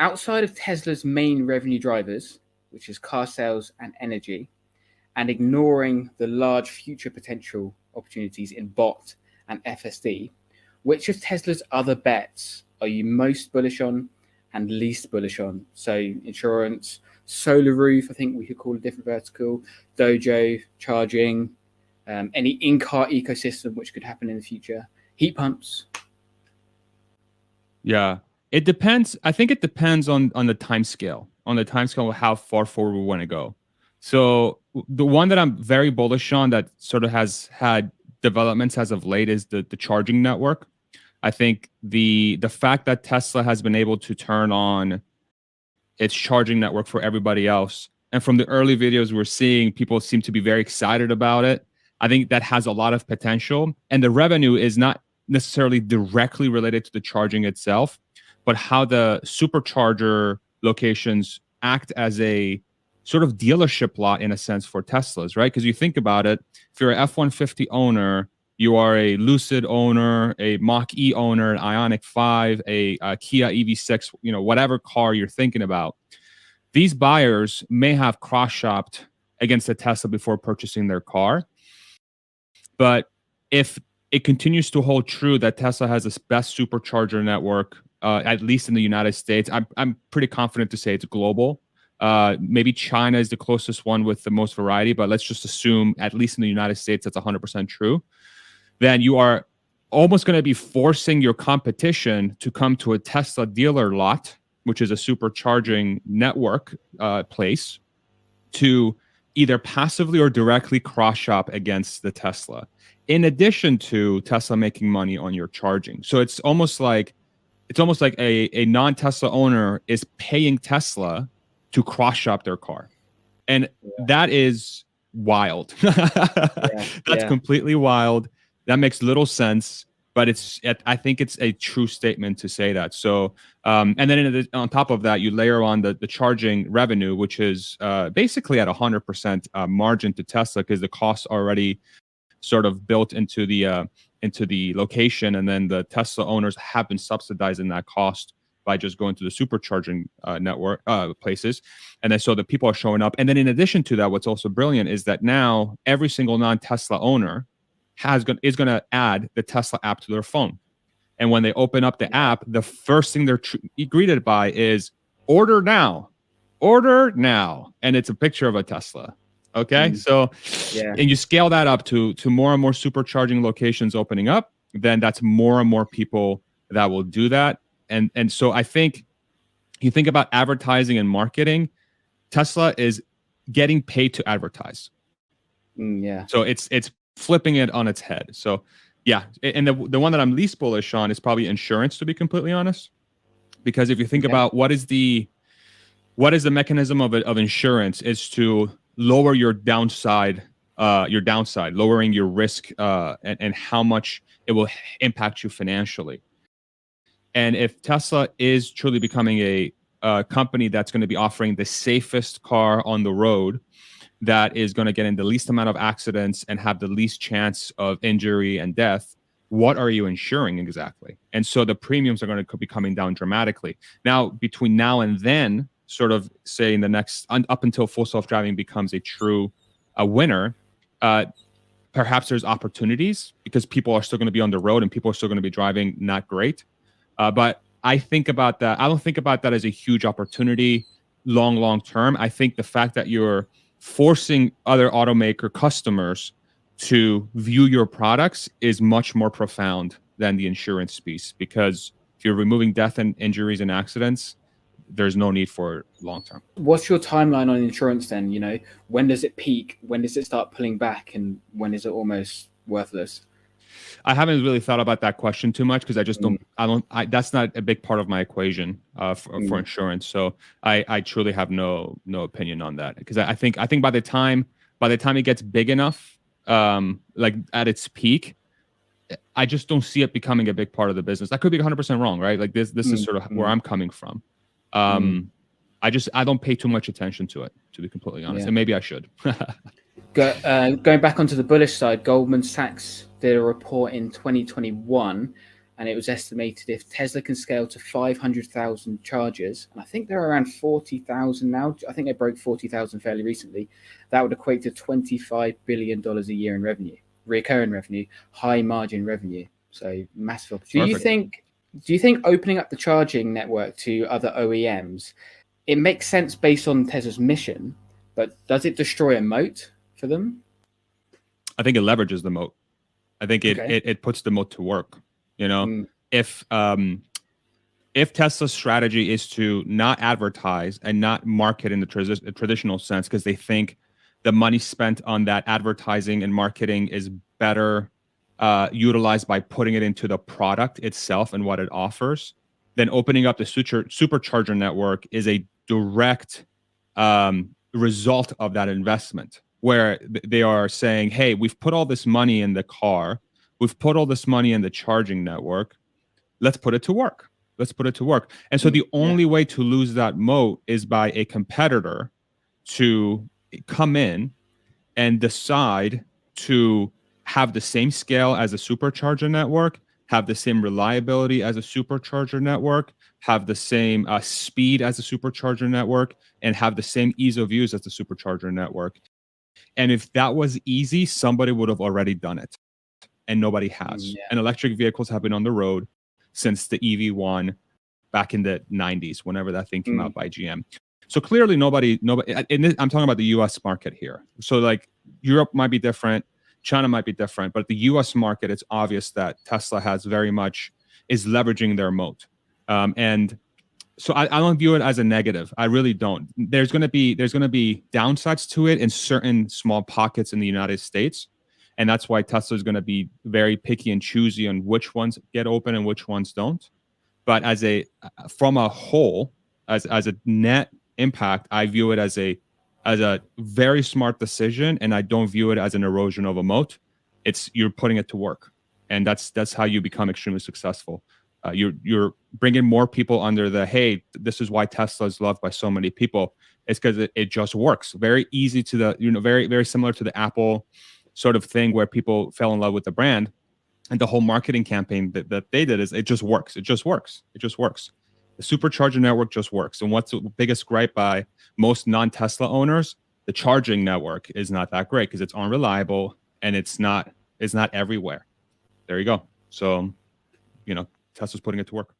outside of Tesla's main revenue drivers, which is car sales and energy, and ignoring the large future potential opportunities in bot and FSD, which of Tesla's other bets are you most bullish on and least bullish on? So insurance, solar roof, I think we could call a different vertical, dojo, charging, any in-car ecosystem which could happen in the future, heat pumps. Yeah, it depends. I think it depends on the time scale, of how far forward we want to go. So the one that I'm very bullish on that sort of has had developments as of late is the charging network. I think the fact that Tesla has been able to turn on its charging network for everybody else, and from the early videos we're seeing, people seem to be very excited about it. I think that has a lot of potential, and the revenue is not necessarily directly related to the charging itself, but how the supercharger locations act as a sort of dealership lot in a sense for Teslas, right? Because you think about it, if you're an F-150 owner, you are a Lucid owner, a Mach-E owner, an Ioniq 5, a Kia EV6, whatever car you're thinking about. These buyers may have cross-shopped against a Tesla before purchasing their car. But if it continues to hold true that Tesla has the best supercharger network, at least in the United States, I'm pretty confident to say it's global. Maybe China is the closest one with the most variety, but let's just assume, at least in the United States, that's 100% true. Then you are almost going to be forcing your competition to come to a Tesla dealer lot, which is a supercharging network place, to either passively or directly cross-shop against the Tesla, in addition to Tesla making money on your charging. So it's almost like a non-Tesla owner is paying Tesla to cross-shop their car. And that is wild. That's completely wild. That makes little sense, but I think it's a true statement to say that. So, and then on top of that, you layer on the charging revenue, which is basically at 100% margin to Tesla, because the costs already sort of built into the location, and then the Tesla owners have been subsidizing that cost by just going to the supercharging network places. And then so the people are showing up. And then in addition to that, what's also brilliant is that now every single non-Tesla owner is going to add the Tesla app to their phone. And when they open up the app, the first thing they're greeted by is order now. And it's a picture of a Tesla. Okay. So, and you scale that up to more and more supercharging locations opening up, then that's more and more people that will do that. And so I think you think about advertising and marketing, Tesla is getting paid to advertise. So it's flipping it on its head. So yeah. And the one that I'm least bullish on is probably insurance, to be completely honest, because if you think about what is the mechanism of insurance, is to lower your downside, lowering your risk, and how much it will impact you financially. And if Tesla is truly becoming a company that's going to be offering the safest car on the road, that is going to get in the least amount of accidents and have the least chance of injury and death, what are you insuring exactly? And so the premiums are going to be coming down dramatically. Now, between now and then, sort of say in the next, up until full self-driving becomes a true winner, perhaps there's opportunities because people are still going to be on the road and people are still going to be driving not great. But I think about that. I don't think about that as a huge opportunity long term. I think the fact that you're forcing other automaker customers to view your products is much more profound than the insurance piece, because if you're removing death and injuries and accidents, there's no need for it long term. What's your timeline on insurance then? When does it peak? When does it start pulling back? And when is it almost worthless? I haven't really thought about that question too much because I just that's not a big part of my equation for insurance. So I truly have no opinion on that, because I think by the time it gets big enough, like at its peak, I just don't see it becoming a big part of the business. I could be 100% wrong, right? Like this is sort of where I'm coming from. I don't pay too much attention to it, to be completely honest, and maybe I should. Going back onto the bullish side, Goldman Sachs did a report in 2021, and it was estimated if Tesla can scale to 500,000 chargers, and I think they're around 40,000 now. I think they broke 40,000 fairly recently. That would equate to $25 billion a year in revenue, recurring revenue, high margin revenue. So massive opportunity. Do you think opening up the charging network to other OEMs, it makes sense based on Tesla's mission, but does it destroy a moat for them? I think it leverages the moat. I think it puts the moat to work. You know, if Tesla's strategy is to not advertise and not market in the traditional sense because they think the money spent on that advertising and marketing is better utilized by putting it into the product itself and what it offers, then opening up the supercharger network is a direct result of that investment, where they are saying, hey, we've put all this money in the car, we've put all this money in the charging network, let's put it to work. Let's put it to work. And so the only way to lose that moat is by a competitor to come in and decide to have the same scale as a supercharger network, have the same reliability as a supercharger network, have the same speed as a supercharger network, and have the same ease of use as the supercharger network. And if that was easy, somebody would have already done it. And nobody has. And electric vehicles have been on the road since the EV1 back in the 90s, whenever that thing came out by GM. So clearly nobody, I'm talking about the US market here. So like Europe might be different, China might be different, but the US market, it's obvious that Tesla is leveraging their moat. And so I don't view it as a negative. I really don't. There's going to be downsides to it in certain small pockets in the United States. And that's why Tesla is going to be very picky and choosy on which ones get open and which ones don't. But from a whole, as a net impact, I view it as a very smart decision, and I don't view it as an erosion of a moat. You're putting it to work, and that's how you become extremely successful. You're bringing more people under hey, this is why Tesla is loved by so many people. It's because it just works. Very easy to very, very similar to the Apple sort of thing where people fell in love with the brand, and the whole marketing campaign that they did is it just works. It just works. It just works. The supercharger network just works. And what's the biggest gripe by most non-Tesla owners? The charging network is not that great because it's unreliable and it's not everywhere. There you go. So, Tesla's putting it to work.